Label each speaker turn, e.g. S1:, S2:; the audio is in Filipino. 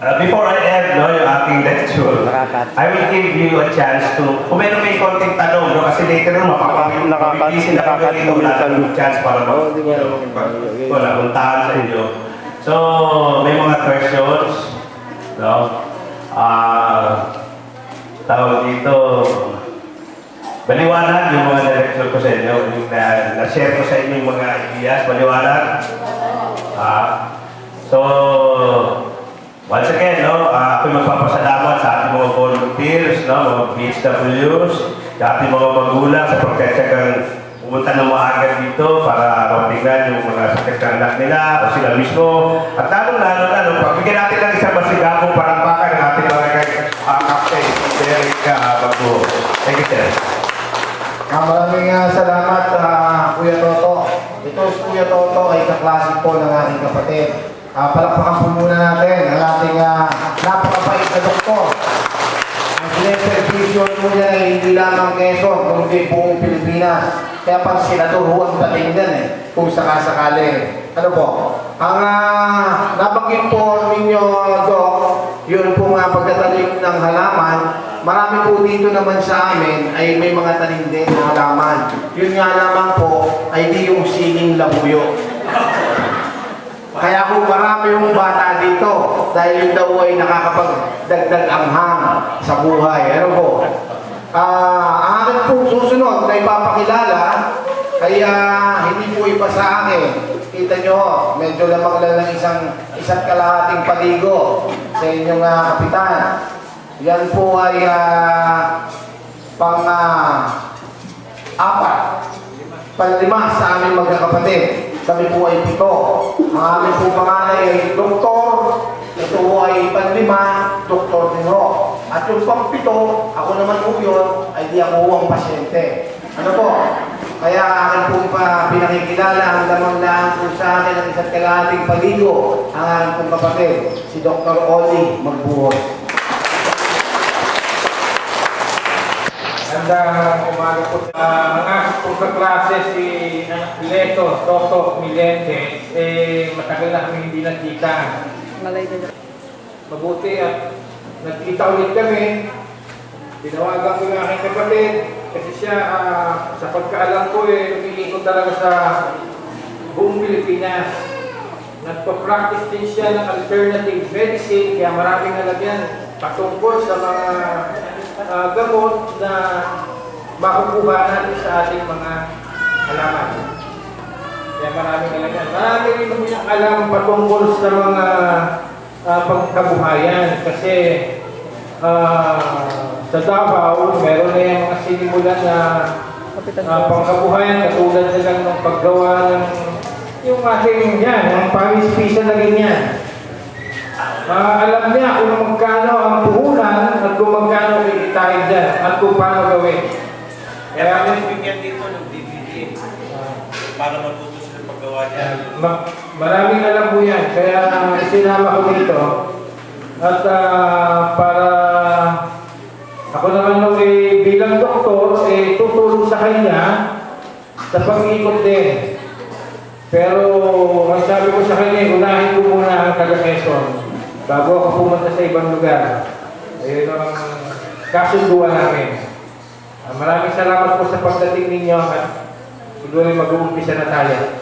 S1: Before I end yung ating lecture, I will give you a chance to, kung meron may konting tanong, kasi later naman, mapapabilisin na dito ng chance para wala, puntahan sa inyo. So, may mga questions, no? Tawag dito, baliwanag yung mga na-lecture ko sa inyo, yung na-share ko sa inyo yung mga ideas, baliwanag. So, once again, ako'y magpapasalamat sa ating mga volunteers, mga BHWs, sa ating mga magulang sa pagkatsagang pumunta ng maaga dito para matignan yung mga sakit ng anak nila o sila mismo. At lalo-lalo na, pagbigyan natin ng isang masigabong parampakan ng ating mga Captain Derek Bago. Thank you, sir.
S2: Maraming salamat, Kuya Toto. Ito si Kuya Toto ay kaklase po ng aking kapatid. Palakpakan po muna natin ang ating napakapait na doktor. Ang sineservisyon po niya ay hindi lamang Quezon, kundi buong Pilipinas. Kaya pang senador ang dating yan kung sakasakali. Ano po? Ang nabanggit po ninyo, Dok, yun po nga pagtatanim ng halaman, marami po dito naman sa amin ay may mga tanim din ng halaman. Yun nga naman po ay di yung siling labuyo. Kaya kung marami yung bata dito, dahil yun daw ay nakakapagdagdag anghang sa buhay. Ano po? Ang akin pong susunod na ipapakilala, kaya hindi po iba sa akin. Kita nyo, medyo lamang lang ng isa't kalahating paligo sa inyong kapitan. Yan po ay panglima sa aming magkakapatid. Kami po ay 7. Ang aming po panganay ay doktor. Ito po ay panglima, doktor din ho. At yung pang-7, ako naman po yun, ay di ako ang pasyente. Ano po? Kaya akin po pinakikilala ang lamang-laan po sa akin ng isa't kalahating paligo ang aking pong kapatid, si Dr. Oli Magbuhos.
S3: Magandang umaga po. Ang aking pong kaklase si Leto Toto Milente, matagal na kami hindi nakita. Mabuti at nagkita ulit kami. Tinawagan ko yung aking kapatid kasi siya, sa pagkaalam ko, lumilikot talaga sa buong Pilipinas. Nagpa-practice din siya ng alternative medicine, kaya maraming nalagyan patungkol sa mga gamot na makukuha natin sa ating mga halaman. Kaya maraming nalagyan. Marami rin naman yung alam patungkol sa mga pagkabuhayan kasi sa Davao, meron na yung mga sinimulan na pangkabuhayan katulad na lang ng paggawa ng yung ating yan, yung pangis-pisa na ganyan. Alam niya kung magkano ang puhunan at kung magkano kikitain dyan at kung paano gawin.
S1: Kaya kami bigyan dito ng DVD para matuto sila paggawa niya.
S3: Maraming alam po yan, kaya sinama ko dito. At para ako naman nung bilang doktor, tutulong sa kanya sa pag-ikot din. Pero ang sabi ko sa kanya, unahin ko muna ang taga-Quezon bago ako pumunta sa ibang lugar. Ayun ang kasunduan namin. Maraming salamat po sa pagdating ninyo at siguro mag-uumpisa na tayo.